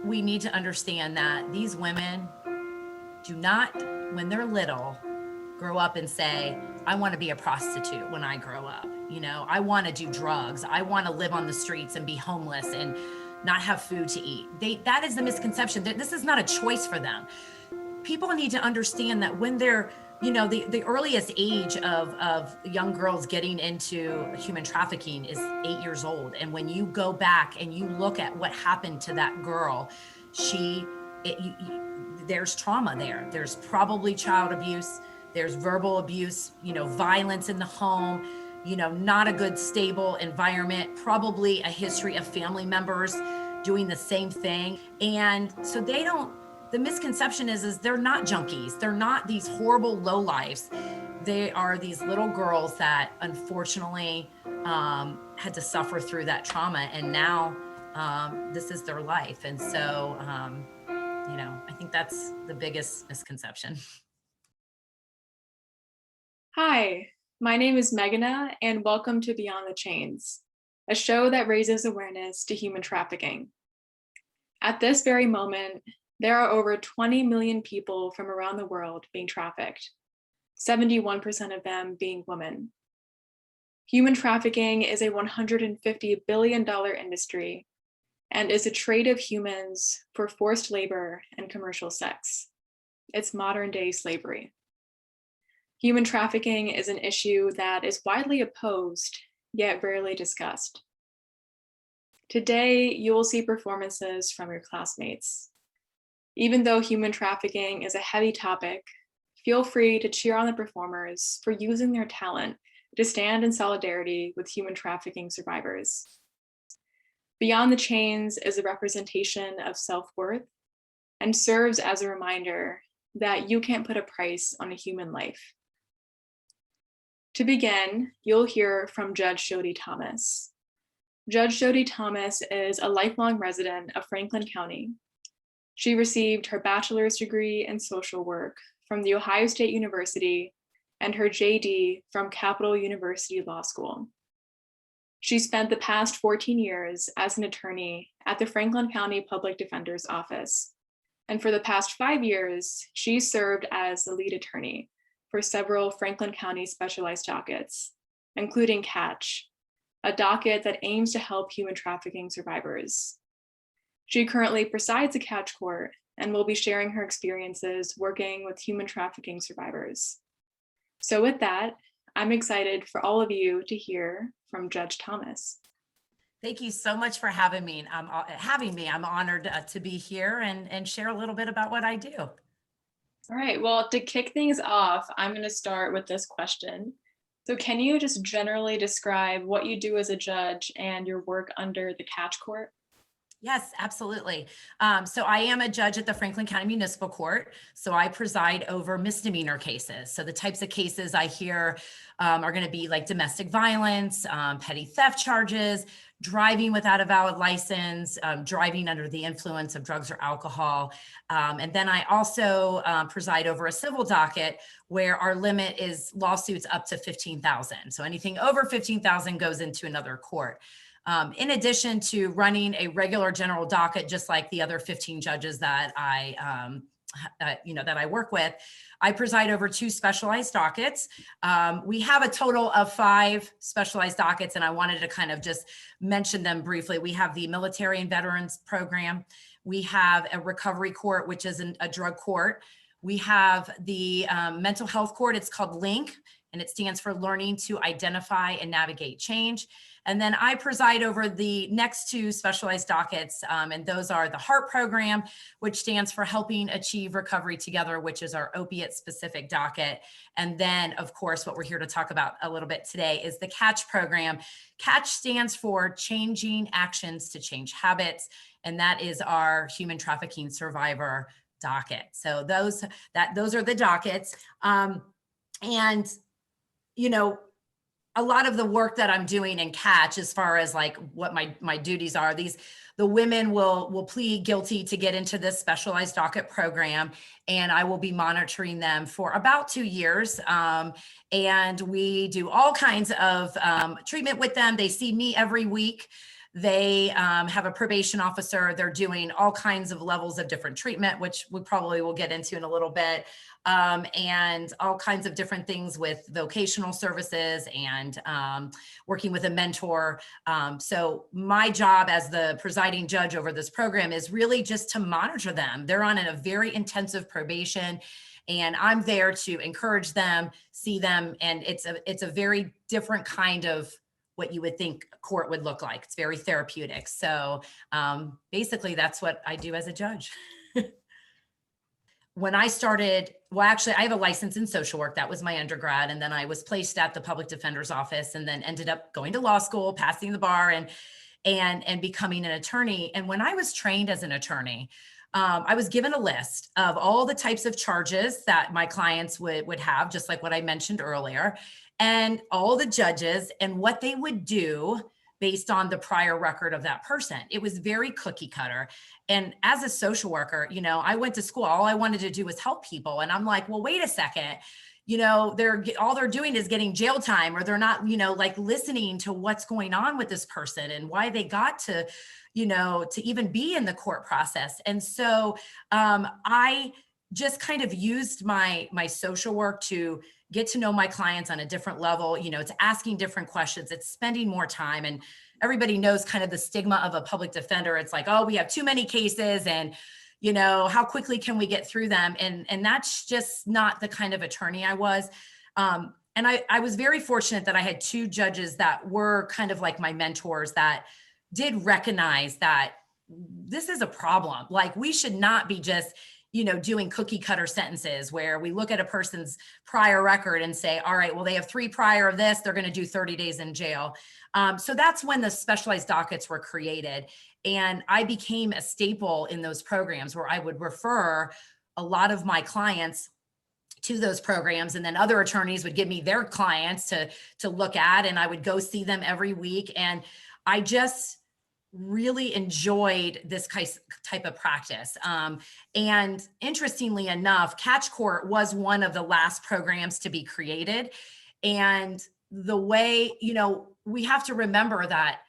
we need to understand that these women do not, when they're little, grow up and say, I want to be a prostitute when I grow up. I want to do drugs. I want to live on the streets and be homeless and not have food to eat. That is the misconception. This is not a choice for them. People need to understand that when they're, the earliest age of young girls getting into human trafficking is 8 years old. And when you go back and you look at what happened to that girl, there's trauma there. There's probably child abuse. There's verbal abuse, violence in the home, not a good, stable environment, probably a history of family members doing the same thing. And so the misconception is they're not junkies. They're not these horrible lowlifes. They are these little girls that unfortunately had to suffer through that trauma. And now this is their life. And so, I think that's the biggest misconception. Hi, my name is Meghana, and welcome to Beyond the Chains, a show that raises awareness to human trafficking. At this very moment, there are over 20 million people from around the world being trafficked, 71% of them being women. Human trafficking is a $150 billion industry and is a trade of humans for forced labor and commercial sex. It's modern-day slavery. Human trafficking is an issue that is widely opposed, yet rarely discussed. Today, you will see performances from your classmates. Even though human trafficking is a heavy topic, feel free to cheer on the performers for using their talent to stand in solidarity with human trafficking survivors. Beyond the Chains is a representation of self-worth and serves as a reminder that you can't put a price on a human life. To begin, you'll hear from Judge Jody Thomas. Judge Jody Thomas is a lifelong resident of Franklin County. She received her bachelor's degree in social work from The Ohio State University and her JD from Capital University Law School. She spent the past 14 years as an attorney at the Franklin County Public Defender's Office. And for the past 5 years, she served as the lead attorney for several Franklin County specialized dockets, including Catch, a docket that aims to help human trafficking survivors. She currently presides a Catch court and will be sharing her experiences working with human trafficking survivors. So with that, I'm excited for all of you to hear from Judge Thomas. Thank you so much for having me. I'm honored to be here and share a little bit about what I do. All right, well, to kick things off, I'm going to start with this question. So can you just generally describe what you do as a judge and your work under the Catch Court? Yes, absolutely. So I am a judge at the Franklin County Municipal Court. So I preside over misdemeanor cases. So the types of cases I hear are going to be like domestic violence, petty theft charges, driving without a valid license, driving under the influence of drugs or alcohol. And then I also preside over a civil docket where our limit is lawsuits up to 15,000. So anything over 15,000 goes into another court. In addition to running a regular general docket, just like the other 15 judges that I work with, I preside over 2 specialized dockets. We have a total of 5 specialized dockets, and I wanted to kind of just mention them briefly. We have the Military and Veterans Program. We have a recovery court, which is a drug court. We have the mental health court. It's called LINK, and it stands for Learning to Identify and Navigate Change. And then I preside over the next 2 specialized dockets, and those are the HEART program, which stands for Helping Achieve Recovery Together, which is our opiate-specific docket. And then, of course, what we're here to talk about a little bit today is the CATCH program. CATCH stands for Changing Actions to Change Habits, and that is our human trafficking survivor docket. So those are the dockets. And, a lot of the work that I'm doing in Catch, as far as like what my duties are, the women will plead guilty to get into this specialized docket program, and I will be monitoring them for about 2 years. And we do all kinds of treatment with them. They see me every week. They have a probation officer. They're doing all kinds of levels of different treatment, which we probably will get into in a little bit, and all kinds of different things with vocational services and working with a mentor. So my job as the presiding judge over this program is really just to monitor them. They're on a very intensive probation, and I'm there to encourage them, see them, and it's a very different kind of what you would think court would look like. It's very therapeutic. So basically, that's what I do as a judge. When I started, well, actually, I have a license in social work. That was my undergrad. And then I was placed at the public defender's office and then ended up going to law school, passing the bar and becoming an attorney. And when I was trained as an attorney, I was given a list of all the types of charges that my clients would have, just like what I mentioned earlier, and all the judges and what they would do based on the prior record of that person. It was very cookie cutter. And as a social worker, I went to school, all I wanted to do was help people. And I'm like, well, wait a second, all they're doing is getting jail time, or they're not, like listening to what's going on with this person and why they got to, to even be in the court process. And so I just kind of used my social work to get to know my clients on a different level. It's asking different questions, it's spending more time. And everybody knows kind of the stigma of a public defender. It's like, oh, we have too many cases, and how quickly can we get through them? And that's just not the kind of attorney I was. And I was very fortunate that I had two judges that were kind of like my mentors that did recognize that this is a problem. Like, we should not be just doing cookie cutter sentences where we look at a person's prior record and say, all right, well, they have 3 prior of this, they're going to do 30 days in jail. So that's when the specialized dockets were created. And I became a staple in those programs where I would refer a lot of my clients to those programs. And then other attorneys would give me their clients to look at, and I would go see them every week. And I just really enjoyed this type of practice. And interestingly enough, Catch Court was one of the last programs to be created. And the way, we have to remember that,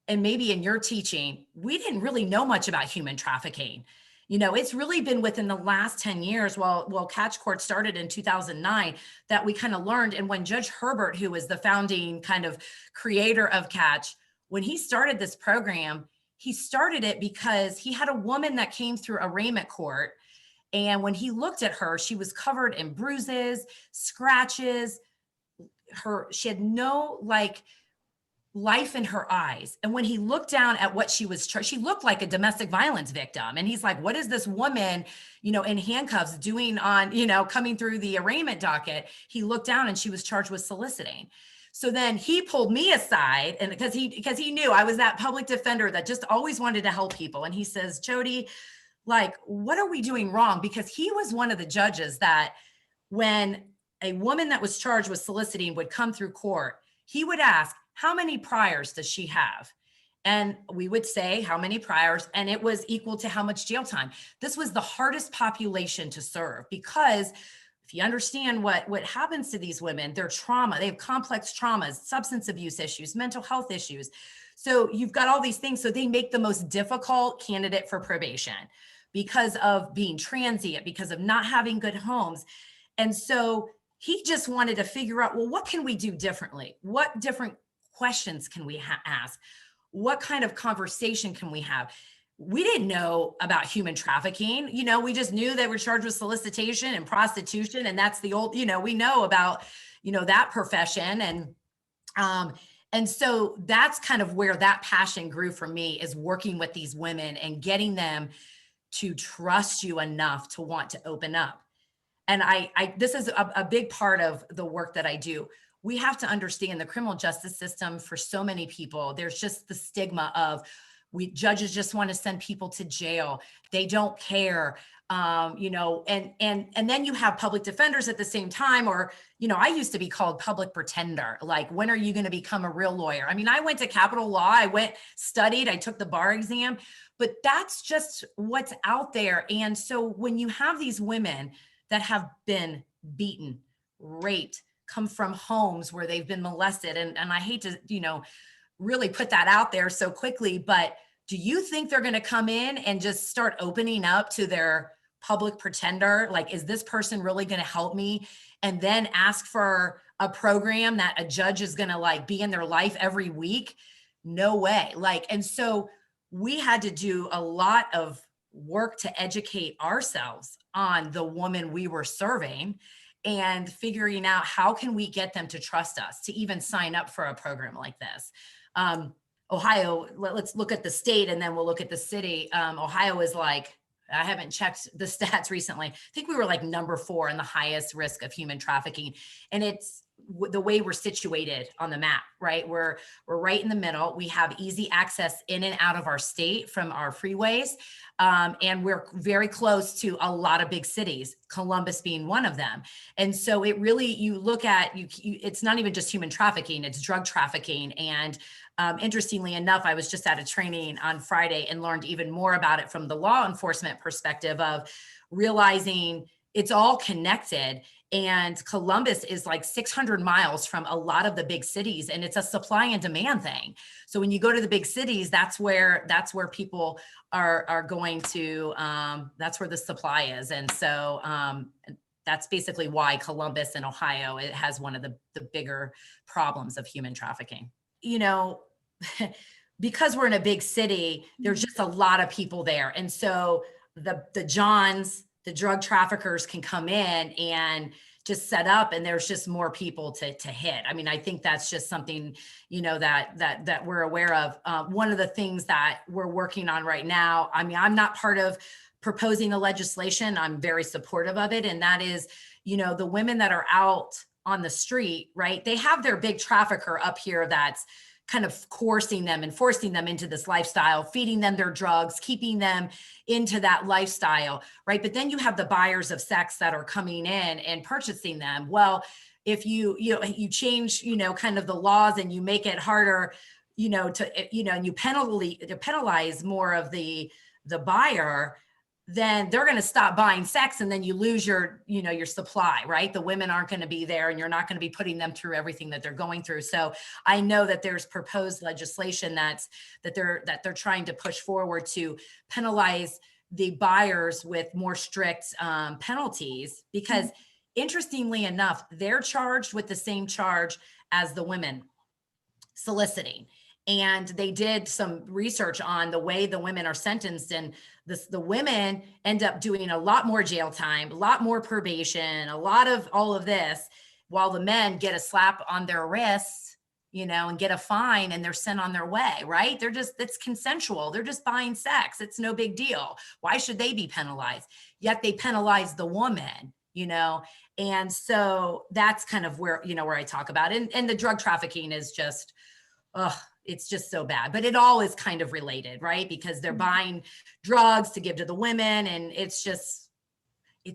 and maybe in your teaching, we didn't really know much about human trafficking. It's really been within the last 10 years, well, Catch Court started in 2009, that we kind of learned. And when Judge Herbert, who was the founding kind of creator of Catch, when he started this program, he started it because he had a woman that came through arraignment court. And when he looked at her, she was covered in bruises, scratches. She had no life in her eyes. And when he looked down at what she was, she looked like a domestic violence victim. And he's like, what is this woman, in handcuffs doing on, coming through the arraignment docket? He looked down and she was charged with soliciting. So then he pulled me aside, and because he knew I was that public defender that just always wanted to help people. And he says, Jody, what are we doing wrong? Because he was one of the judges that when a woman that was charged with soliciting would come through court, he would ask, how many priors does she have? And we would say how many priors, and it was equal to how much jail time. This was the hardest population to serve, because if you understand what happens to these women, their trauma, they have complex traumas, substance abuse issues, mental health issues. So you've got all these things. So they make the most difficult candidate for probation because of being transient, because of not having good homes. And so he just wanted to figure out, well, what can we do differently? What different questions can we ask? What kind of conversation can we have? We didn't know about human trafficking. We just knew they were charged with solicitation and prostitution. And that's the old, we know about, that profession. And so that's kind of where that passion grew for me, is working with these women and getting them to trust you enough to want to open up. And this is a big part of the work that I do. We have to understand the criminal justice system. For so many people, there's just the stigma of, judges just want to send people to jail. They don't care, and then you have public defenders at the same time, or, I used to be called public pretender. Like, when are you going to become a real lawyer? I mean, I went to Capitol Law, studied, I took the bar exam, but that's just what's out there. And so when you have these women that have been beaten, raped, come from homes where they've been molested, and I hate to, really put that out there so quickly, but do you think they're going to come in and just start opening up to their public pretender? Like, is this person really going to help me? And then ask for a program that a judge is going to like be in their life every week? No way. Like, and so we had to do a lot of work to educate ourselves on the woman we were serving and figuring out how can we get them to trust us to even sign up for a program like this. Ohio, let's look at the state and then we'll look at the city. Ohio is like, I haven't checked the stats recently. I think we were like number 4 in the highest risk of human trafficking. And it's the way we're situated on the map, right? We're right in the middle. We have easy access in and out of our state from our freeways. And we're very close to a lot of big cities, Columbus being one of them. And so it really, you look at, it's not even just human trafficking, it's drug trafficking. And interestingly enough, I was just at a training on Friday and learned even more about it from the law enforcement perspective of realizing it's all connected. And Columbus is like 600 miles from a lot of the big cities, and it's a supply and demand thing. So when you go to the big cities, that's where people are going to, that's where the supply is. And so that's basically why Columbus in Ohio, it has one of the bigger problems of human trafficking. You know, because we're in a big city, there's just a lot of people there. And so the Johns, the drug traffickers can come in and just set up, and there's just more people to hit. I mean, I think that's just something, you know, that we're aware of. One of the things that we're working on right now, I mean, I'm not part of proposing the legislation. I'm very supportive of it. And that is, you know, the women that are out on the street, right? They have their big trafficker up here that's kind of coercing them and forcing them into this lifestyle, feeding them their drugs, keeping them into that lifestyle, right? But then you have the buyers of sex that are coming in and purchasing them. Well, if you change, you know, kind of the laws and you make it harder, you know, to, you know, and you penalize more of the buyer, then they're going to stop buying sex, and then you lose your, you know, your supply, right? The women aren't going to be there, and you're not going to be putting them through everything that they're going through. So I know that there's proposed legislation that they're trying to push forward to penalize the buyers with more strict penalties, because interestingly enough, they're charged with the same charge as the women soliciting. And they did some research on the way the women are sentenced, and the women end up doing a lot more jail time, a lot more probation, a lot of all of this, while the men get a slap on their wrists, you know, and get a fine, and they're sent on their way, right? It's consensual. They're just buying sex. It's no big deal. Why should they be penalized? Yet they penalize the woman, you know? And so that's kind of where, you know, where I talk about it. And the drug trafficking is just, it's just so bad, but it all is kind of related, right? Because they're buying drugs to give to the women, and it's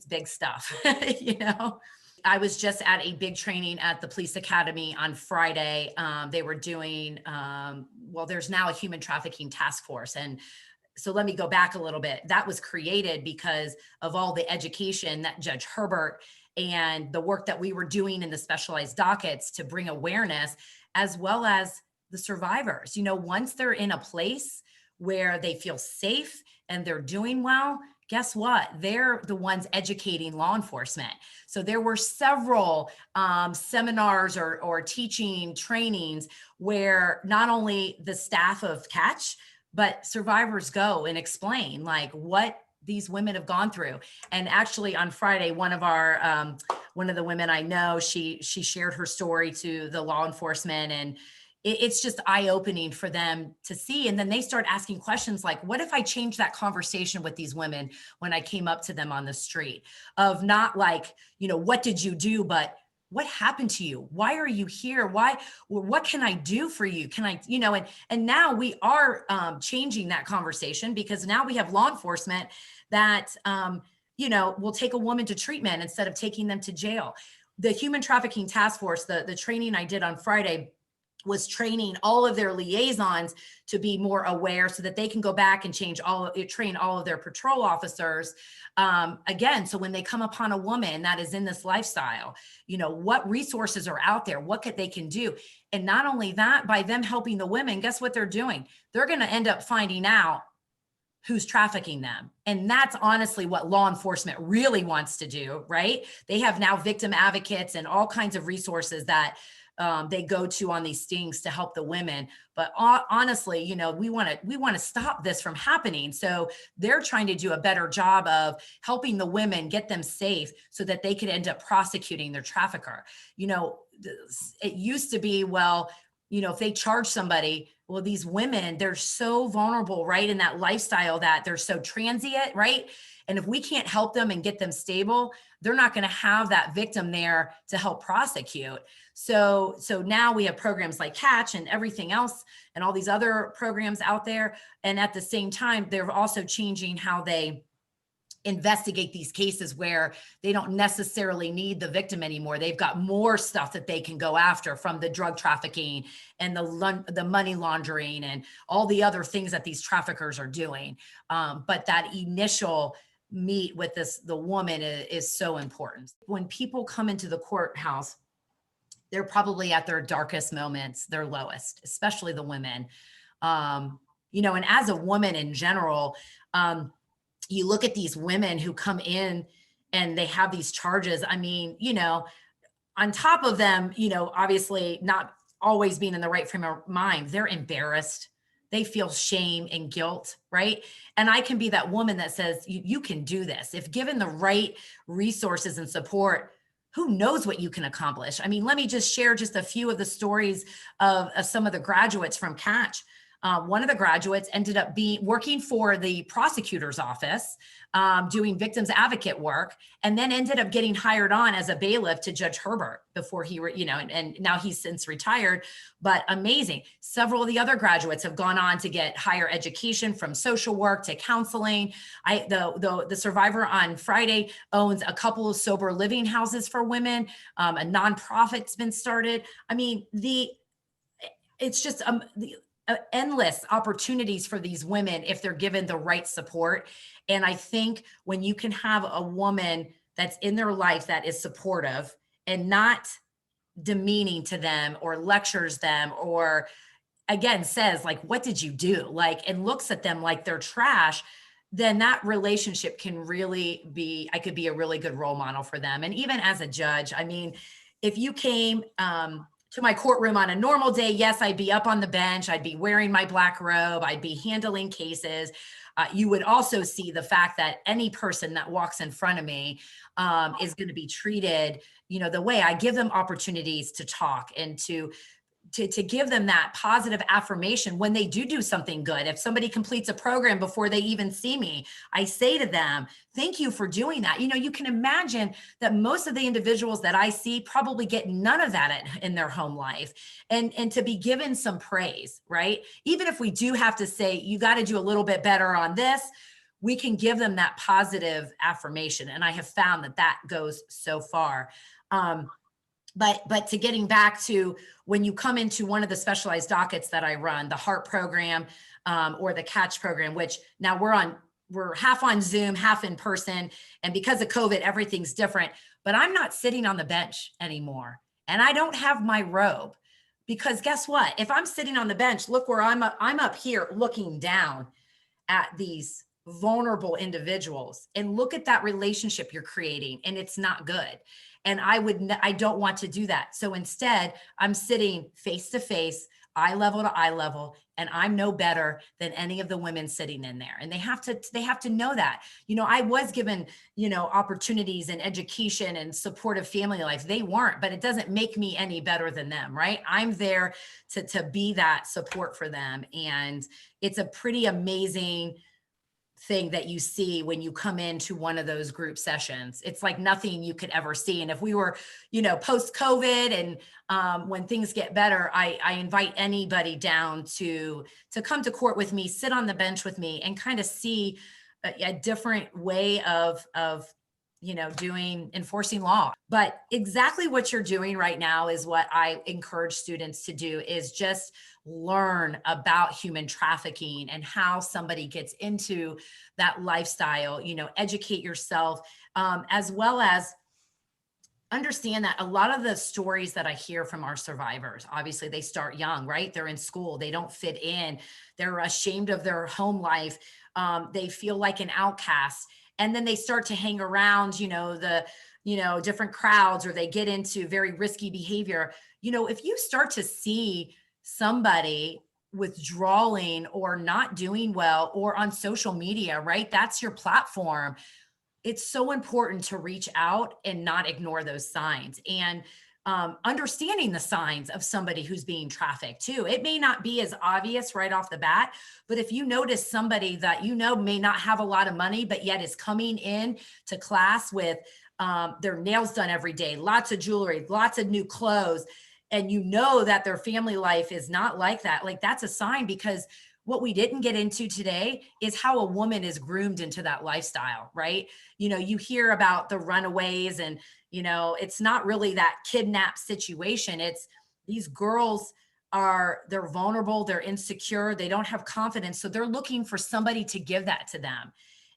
big stuff, you know? I was just at a big training at the police academy on Friday. They were doing, well, there's now a human trafficking task force. And so let me go back a little bit. That was created because of all the education that Judge Herbert and the work that we were doing in the specialized dockets to bring awareness, as well as the survivors. You know, once they're in a place where they feel safe and they're doing well, guess what? They're the ones educating law enforcement. So there were several seminars or teaching trainings where not only the staff of Catch, but survivors go and explain like what these women have gone through. And actually on Friday, one of the women I know, she shared her story to the law enforcement, and it's just eye-opening for them to see. And then they start asking questions like, what if I change that conversation with these women when I came up to them on the street, of not like, you know, what did you do, but what happened to you? Why are you here? What can I do for you? Can I, you know, and now we are changing that conversation, because now we have law enforcement that, you know, will take a woman to treatment instead of taking them to jail. The human trafficking task force, the training I did on Friday, was training all of their liaisons to be more aware so that they can go back and train all of their patrol officers. Again, so when they come upon a woman that is in this lifestyle, what resources are out there, they can do. And not only that, by them helping the women, guess what they're doing? They're going to end up finding out who's trafficking them. And that's honestly what law enforcement really wants to do, right? They have now victim advocates and all kinds of resources that they go to on these stings to help the women. But honestly, we want to stop this from happening. So they're trying to do a better job of helping the women, get them safe so that they could end up prosecuting their trafficker. It used to be, well, if they charge somebody, well, these women, they're so vulnerable, right? In that lifestyle that they're so transient, right? And if we can't help them and get them stable, they're not going to have that victim there to help prosecute. So now we have programs like Catch and everything else and all these other programs out there. And at the same time, they're also changing how they investigate these cases where they don't necessarily need the victim anymore. They've got more stuff that they can go after, from the drug trafficking and the money laundering and all the other things that these traffickers are doing. But that initial meet with the woman is so important. When people come into the courthouse, they're probably at their darkest moments, their lowest, especially the women. And as a woman in general, you look at these women who come in and they have these charges. I mean, on top of them, obviously not always being in the right frame of mind, they're embarrassed. They feel shame and guilt, right? And I can be that woman that says, you can do this. If given the right resources and support, who knows what you can accomplish? I mean, let me just share just a few of the stories of some of the graduates from Catch. One of the graduates ended up working for the prosecutor's office, doing victims advocate work, and then ended up getting hired on as a bailiff to Judge Herbert before and now he's since retired, but amazing. Several of the other graduates have gone on to get higher education, from social work to counseling. The survivor on Friday owns a couple of sober living houses for women. A nonprofit's been started. I mean, it's just endless opportunities for these women if they're given the right support. And I think when you can have a woman that's in their life that is supportive and not demeaning to them or lectures them, or again says like, what did you do? And looks at them like they're trash, then that relationship can really I could be a really good role model for them. And even as a judge, I mean, if you came to my courtroom on a normal day, yes, I'd be up on the bench. I'd be wearing my black robe. I'd be handling cases. You would also see the fact that any person that walks in front of me is going to be treated, the way I give them opportunities to talk and to give them that positive affirmation when they do something good. If somebody completes a program before they even see me, I say to them, thank you for doing that. You can imagine that most of the individuals that I see probably get none of that in their home life, and to be given some praise, right? Even if we do have to say, you got to do a little bit better on this, we can give them that positive affirmation. And I have found that goes so far. But to getting back to when you come into one of the specialized dockets that I run, the HEART program or the Catch program, which now we're half on Zoom, half in person. And because of COVID, everything's different. But I'm not sitting on the bench anymore. And I don't have my robe, because guess what? If I'm sitting on the bench, look where I'm up here looking down at these vulnerable individuals, and look at that relationship you're creating, and it's not good. And I don't want to do that. So instead, I'm sitting face to face, eye level to eye level, and I'm no better than any of the women sitting in there. And they have to know that. I was given, opportunities and education and supportive family life. They weren't, but it doesn't make me any better than them, right? I'm there to be that support for them. And it's a pretty amazing thing that you see when you come into one of those group sessions. It's like nothing you could ever see. And if we were, post COVID and when things get better, I invite anybody down to come to court with me, sit on the bench with me, and kind of see a different way of enforcing law. But exactly what you're doing right now is what I encourage students to do, is just learn about human trafficking and how somebody gets into that lifestyle, educate yourself, as well as understand that a lot of the stories that I hear from our survivors, obviously they start young, right? They're in school, they don't fit in, they're ashamed of their home life, they feel like an outcast, and then they start to hang around, different crowds, or they get into very risky behavior. If you start to see somebody withdrawing or not doing well, or on social media, right? That's your platform. It's so important to reach out and not ignore those signs, and understanding the signs of somebody who's being trafficked too. It may not be as obvious right off the bat, but if you notice somebody that may not have a lot of money, but yet is coming in to class with their nails done every day, lots of jewelry, lots of new clothes, and that their family life is not like that, like that's a sign. Because what we didn't get into today is how a woman is groomed into that lifestyle, right? You hear about the runaways, and, it's not really that kidnap situation. It's these girls they're vulnerable, they're insecure, they don't have confidence. So they're looking for somebody to give that to them.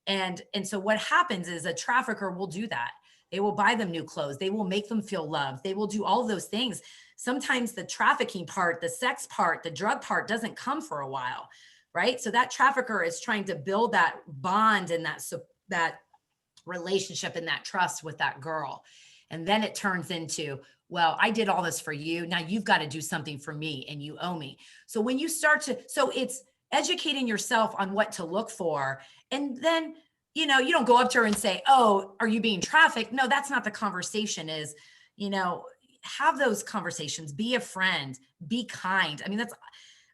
And so what happens is a trafficker will do that. They will buy them new clothes. They will make them feel loved. They will do all of those things. Sometimes the trafficking part, the sex part, the drug part doesn't come for a while, right? So that trafficker is trying to build that bond and that relationship and that trust with that girl. And then it turns into, well, I did all this for you. Now you've got to do something for me, and you owe me. So when you so it's educating yourself on what to look for. And then, you don't go up to her and say, oh, are you being trafficked? No, that's not the conversation. Is, have those conversations, be a friend, be kind. I mean, that's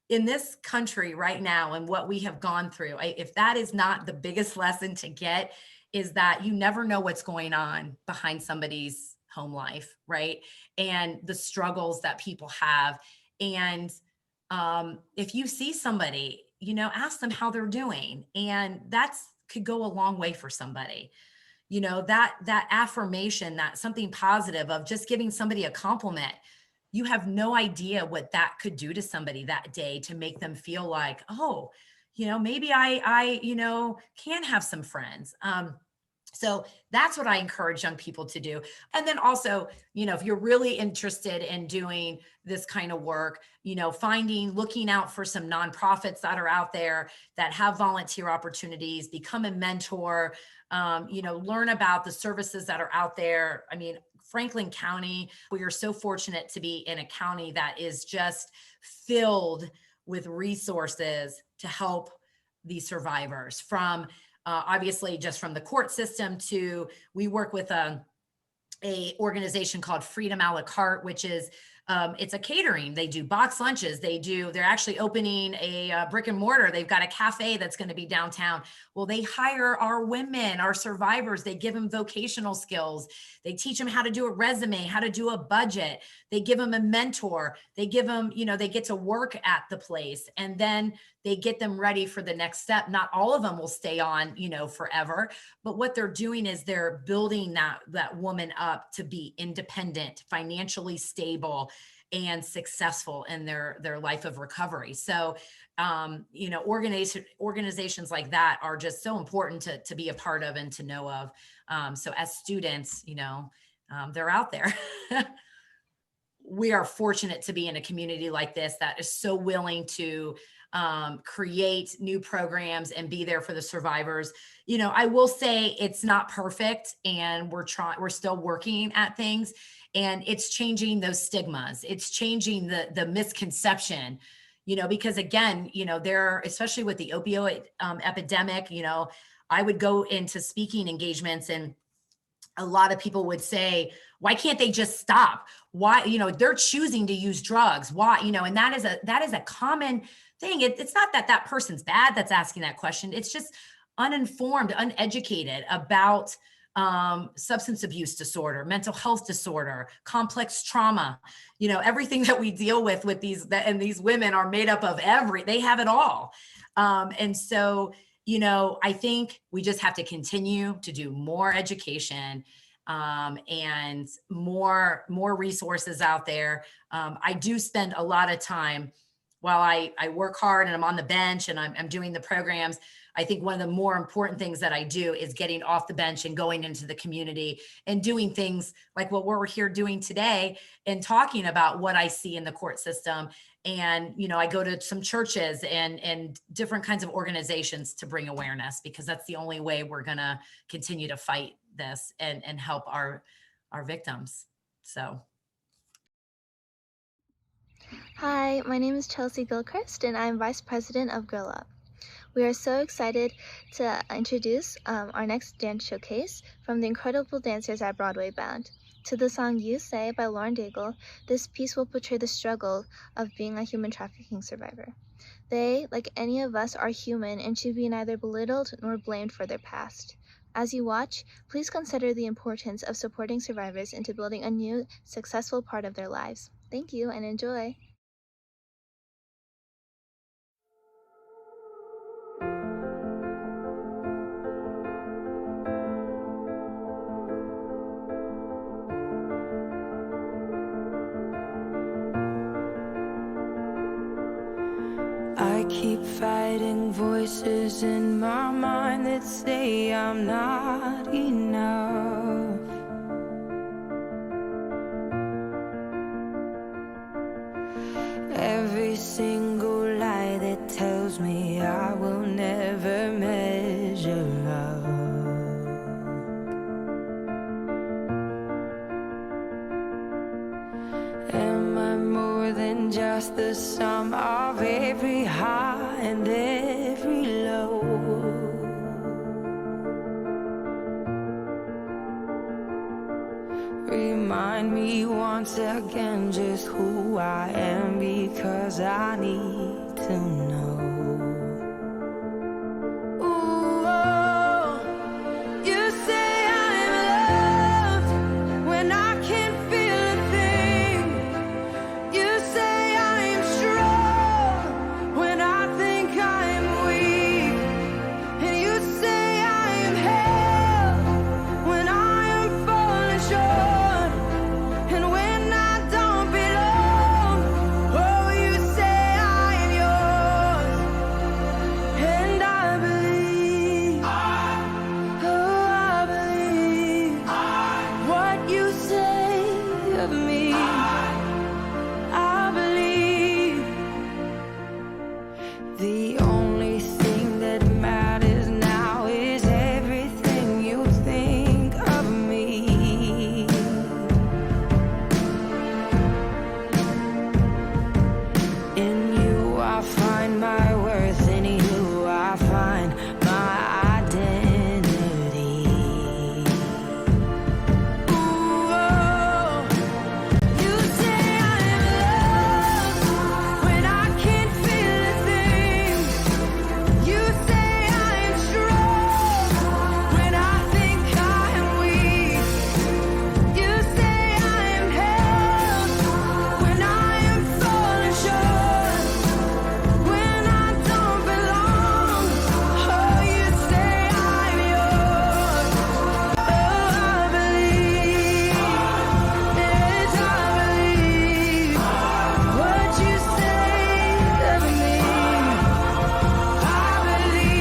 in this country right now, and what we have gone through. If that is not the biggest lesson to get, is that you never know what's going on behind somebody's home life, right? And the struggles that people have. And if you see somebody, ask them how they're doing. And that's could go a long way for somebody. That affirmation, that something positive of just giving somebody a compliment. You have no idea what that could do to somebody that day, to make them feel like, oh, maybe I can have some friends. So that's what I encourage young people to do. And then also, if you're really interested in doing this kind of work, looking out for some nonprofits that are out there that have volunteer opportunities, become a mentor, learn about the services that are out there. I mean, Franklin County, we are so fortunate to be in a county that is just filled with resources to help these survivors, from obviously just from the court system to, we work with a organization called Freedom a la carte, which is it's a catering. They do box lunches. They're actually opening a brick and mortar. They've got a cafe that's going to be downtown. Well, they hire our women, our survivors. They give them vocational skills. They teach them how to do a resume, how to do a budget. They give them a mentor. They give them, they get to work at the place, and then they get them ready for the next step. Not all of them will stay on, forever, but what they're doing is they're building that woman up to be independent, financially stable, and successful in their life of recovery. So, organizations like that are just so important to be a part of and to know of. So as students, they're out there. We are fortunate to be in a community like this that is so willing to create new programs and be there for the survivors. I will say it's not perfect, and we're still working at things, and it's changing those stigmas. It's changing the misconception, because again, especially with the opioid epidemic, I would go into speaking engagements, and a lot of people would say, why can't they just stop? Why, they're choosing to use drugs. Why, and that is a common thing. It's not that person's bad that's asking that question. It's just uninformed, uneducated about substance abuse disorder, mental health disorder, complex trauma, everything that we deal with these, and these women are made up of they have it all. And so I think we just have to continue to do more education, and more resources out there. I do spend a lot of time while I work hard and I'm on the bench and I'm doing the programs. I think one of the more important things that I do is getting off the bench and going into the community and doing things like what we're here doing today and talking about what I see in the court system. And I go to some churches and different kinds of organizations to bring awareness, because that's the only way we're going to continue to fight this and help our victims. So Hi, my name is Chelsea Gilchrist, and I'm Vice President of Girl Up. We are so excited to introduce our next dance showcase from the incredible dancers at Broadway Bound. To the song You Say by Lauren Daigle, this piece will portray the struggle of being a human trafficking survivor. They, like any of us, are human and should be neither belittled nor blamed for their past. As you watch, please consider the importance of supporting survivors into building a new, successful part of their lives. Thank you and enjoy. I keep fighting voices in my mind that say I'm not enough. Every single lie that tells me I will never measure up. Am I more than just the sum of every high and every low? Remind me once again just who I am, because I need to know. Ooh, oh, you say I'm loved when I can't feel a thing. You say I'm strong when I think I'm weak. And you say I'm held when I am falling short. And when I don't belong, oh, you say I'm yours. And I believe, oh, I believe what you say of me. I believe the only thing that matters now is everything you think of me. In you I find my worth, in you I find my identity. Ooh, oh, you say I'm loved when I can't feel a thing. You say I'm strong when I think I'm weak. You say I'm held when I am falling short. When I don't belong, oh, you say I'm yours. Oh, I believe, yes, I believe what you say of me. I believe.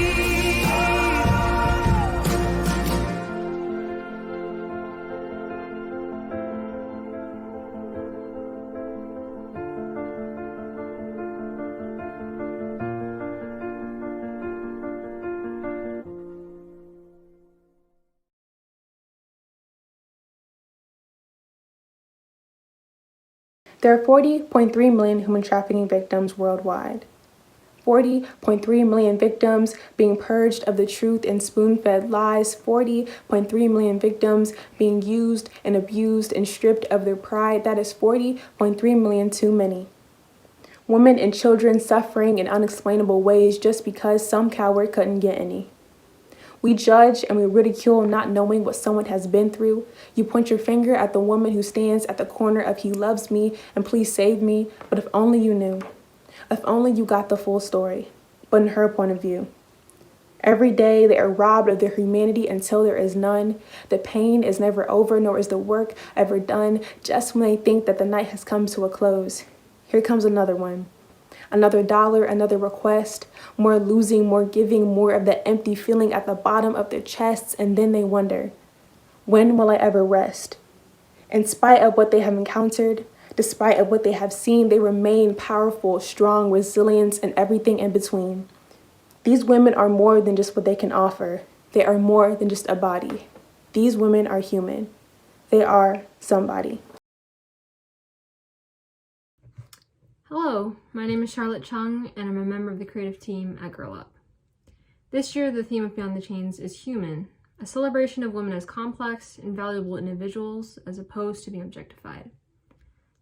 There are 40.3 million human trafficking victims worldwide. 40.3 million victims being purged of the truth and spoon-fed lies. 40.3 million victims being used and abused and stripped of their pride. That is 40.3 million too many. Women and children suffering in unexplainable ways just because some coward couldn't get any. We judge and we ridicule not knowing what someone has been through. You point your finger at the woman who stands at the corner of "He loves me and please save me," but if only you knew. If only you got the full story, but in her point of view. Every day they are robbed of their humanity until there is none. The pain is never over, nor is the work ever done. Just when they think that the night has come to a close, here comes another one. Another dollar, another request, more losing, more giving, more of that empty feeling at the bottom of their chests, and then they wonder, when will I ever rest? In spite of what they have encountered, despite of what they have seen, they remain powerful, strong, resilient, and everything in between. These women are more than just what they can offer. They are more than just a body. These women are human. They are somebody. Hello, my name is Charlotte Chung, and I'm a member of the creative team at Girl Up. This year, the theme of Beyond the Chains is human, a celebration of women as complex and valuable individuals as opposed to being objectified.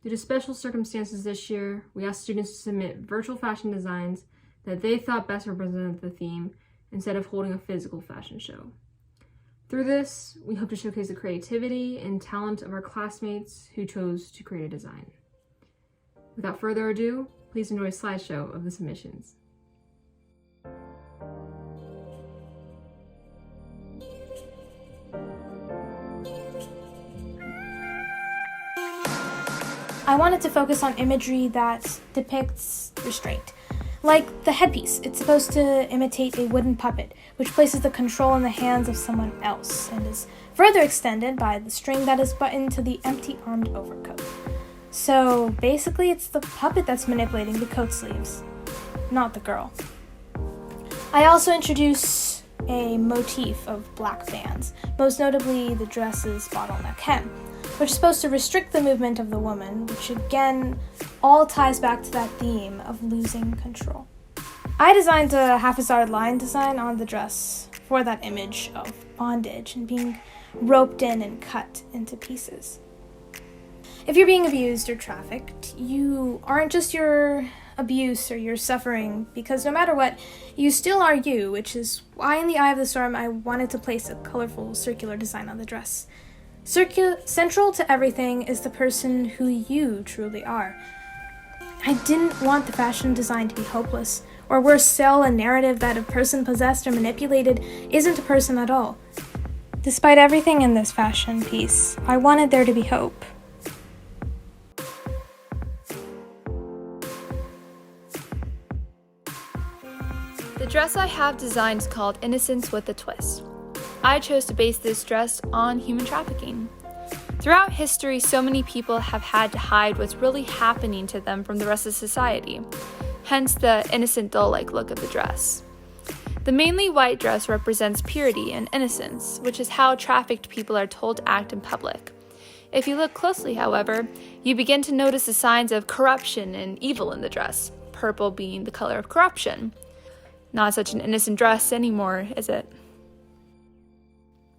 Due to special circumstances this year, we asked students to submit virtual fashion designs that they thought best represented the theme instead of holding a physical fashion show. Through this, we hope to showcase the creativity and talent of our classmates who chose to create a design. Without further ado, please enjoy a slideshow of the submissions. I wanted to focus on imagery that depicts restraint. Like the headpiece, it's supposed to imitate a wooden puppet, which places the control in the hands of someone else and is further extended by the string that is buttoned to the empty-armed overcoat. So basically, it's the puppet that's manipulating the coat sleeves, not the girl. I also introduce a motif of black bands, most notably the dress's bottleneck hem, which is supposed to restrict the movement of the woman, which again all ties back to that theme of losing control. I designed a haphazard line design on the dress for that image of bondage and being roped in and cut into pieces. If you're being abused or trafficked, you aren't just your abuse or your suffering, because no matter what, you still are you, which is why in the eye of the storm I wanted to place a colorful circular design on the dress. Central to everything is the person who you truly are. I didn't want the fashion design to be hopeless, or worse, sell a narrative that a person possessed or manipulated isn't a person at all. Despite everything in this fashion piece, I wanted there to be hope. The dress I have designed is called Innocence with a Twist. I chose to base this dress on human trafficking. Throughout history, so many people have had to hide what's really happening to them from the rest of society, hence the innocent doll-like look of the dress. The mainly white dress represents purity and innocence, which is how trafficked people are told to act in public. If you look closely, however, you begin to notice the signs of corruption and evil in the dress, purple being the color of corruption. Not such an innocent dress anymore, is it?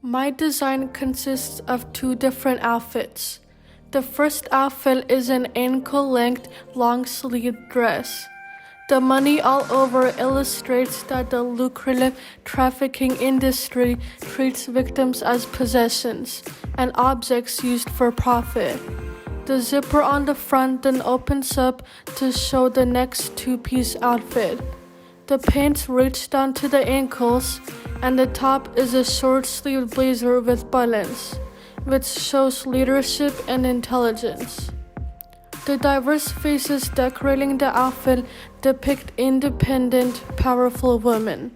My design consists of two different outfits. The first outfit is an ankle-length, long-sleeved dress. The money all over illustrates that the lucrative trafficking industry treats victims as possessions and objects used for profit. The zipper on the front then opens up to show the next two-piece outfit. The pants reach down to the ankles, and the top is a short-sleeved blazer with buttons, which shows leadership and intelligence. The diverse faces decorating the outfit depict independent, powerful women.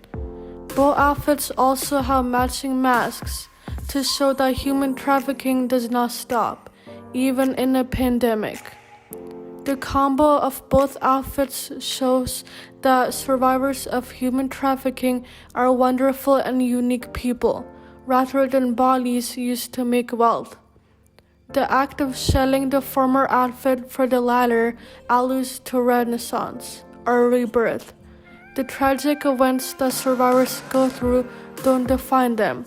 Both outfits also have matching masks to show that human trafficking does not stop, even in a pandemic. The combo of both outfits shows that survivors of human trafficking are wonderful and unique people, rather than bodies used to make wealth. The act of shelling the former outfit for the latter alludes to Renaissance, or rebirth. The tragic events that survivors go through don't define them.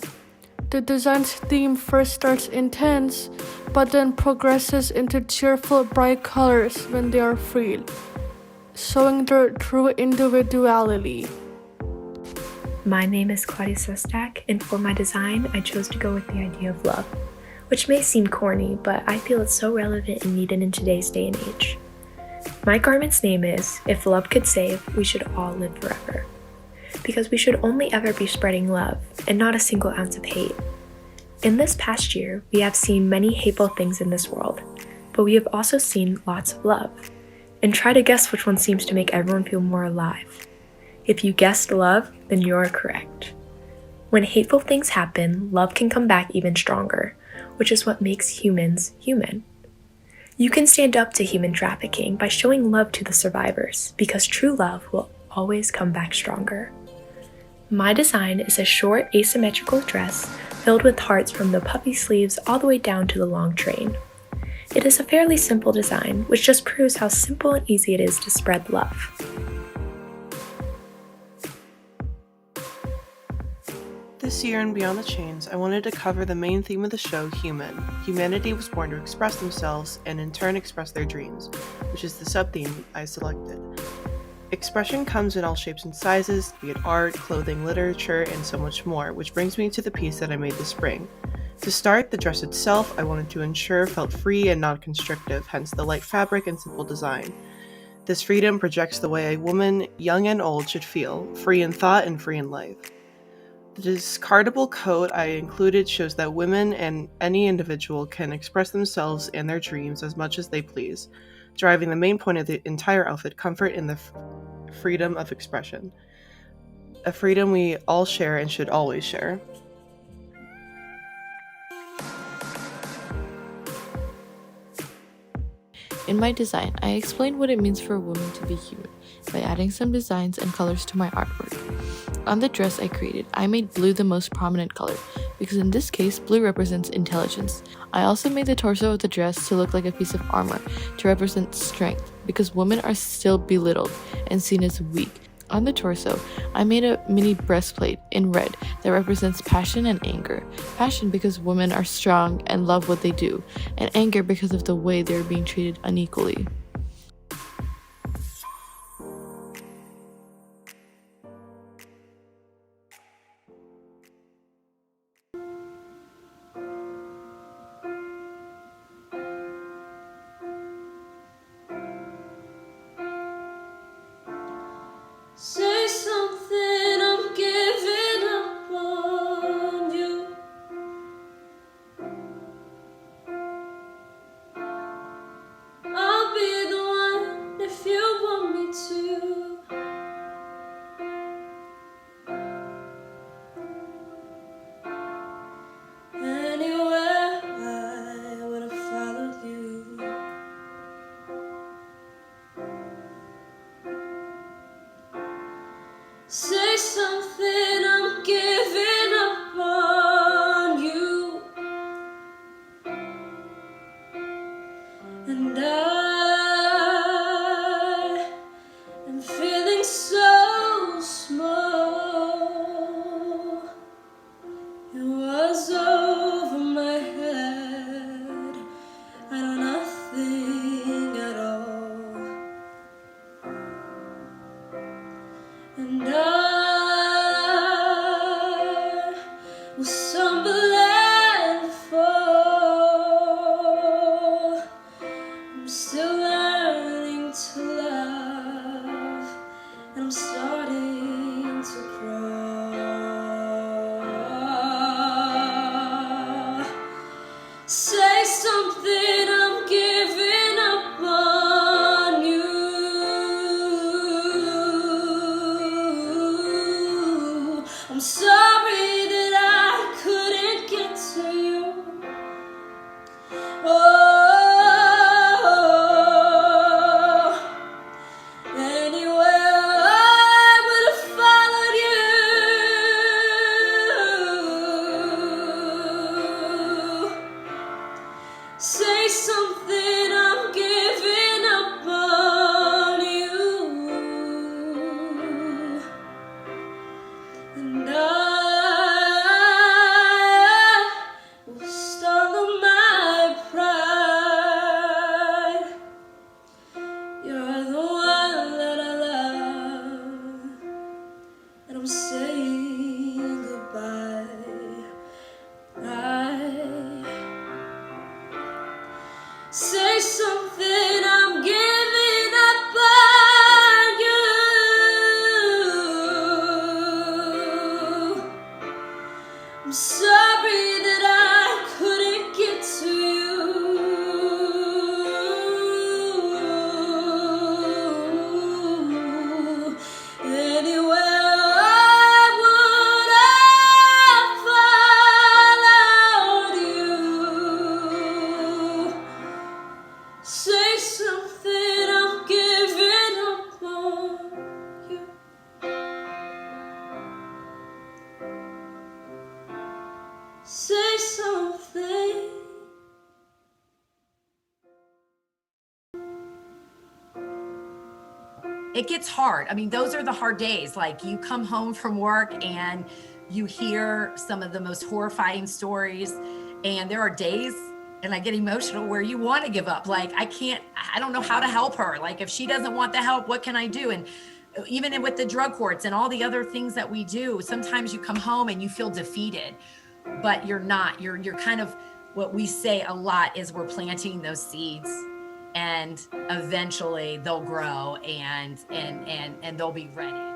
The design's theme first starts intense, but then progresses into cheerful, bright colors when they are freed, showing their true individuality. My name is Claudia Sestak, and for my design, I chose to go with the idea of love, which may seem corny, but I feel it's so relevant and needed in today's day and age. My garment's name is, If Love Could Save, We Should All Live Forever. because we should only ever be spreading love and not a single ounce of hate. In this past year, we have seen many hateful things in this world, but we have also seen lots of love. And try to guess which one seems to make everyone feel more alive. If you guessed love, then you are correct. When hateful things happen, love can come back even stronger, which is what makes humans human. You can stand up to human trafficking by showing love to the survivors, because true love will always come back stronger. My design is a short asymmetrical dress filled with hearts from the puffy sleeves all the way down to the long train. It is a fairly simple design, which just proves how simple and easy it is to spread love. This year in Beyond the Chains, I wanted to cover the main theme of the show, human. Humanity was born to express themselves and in turn express their dreams, which is the sub-theme I selected. Expression comes in all shapes and sizes, be it art, clothing, literature, and so much more, which brings me to the piece that I made this spring. To start, the dress itself I wanted to ensure felt free and non-constrictive, hence the light fabric and simple design. This freedom projects the way a woman, young and old, should feel, free in thought and free in life. The discardable coat I included shows that women and any individual can express themselves and their dreams as much as they please, driving the main point of the entire outfit, comfort in the freedom of expression. A freedom we all share and should always share. In my design, I explained what it means for a woman to be human by adding some designs and colors to my artwork. On the dress I created, I made blue the most prominent color, because in this case, blue represents intelligence. I also made the torso of the dress to look like a piece of armor, to represent strength, because women are still belittled and seen as weak. On the torso, I made a mini breastplate in red that represents passion and anger. Passion because women are strong and love what they do, and anger because of the way they are being treated unequally. Say something, I'm giving up on you. I'll be the one if you want me to. Anywhere I would have followed you. Say something, I'm giving up on you. And I am feeling so small. It was over my head. I know nothing at all. And I will stumble and fall. I'm still learning to love, and I'm starting to crawl. Say something, I'm giving up on you. I'm sorry that I couldn't get to you. Oh, anywhere I would have followed you. Say something, I'm giving up on you. And I will swallow my pride. You're the one that I love, and I'm saying goodbye. it gets hard. I mean, those are the hard days. Like, you come home from work and you hear some of the most horrifying stories, and there are days, and I get emotional, where you want to give up. Like, I don't know how to help her. Like, if she doesn't want the help, what can I do? And even with the drug courts and all the other things that we do, sometimes you come home and you feel defeated, but you're not. You're kind of, what we say a lot is, we're planting those seeds, and eventually they'll grow and they'll be ready.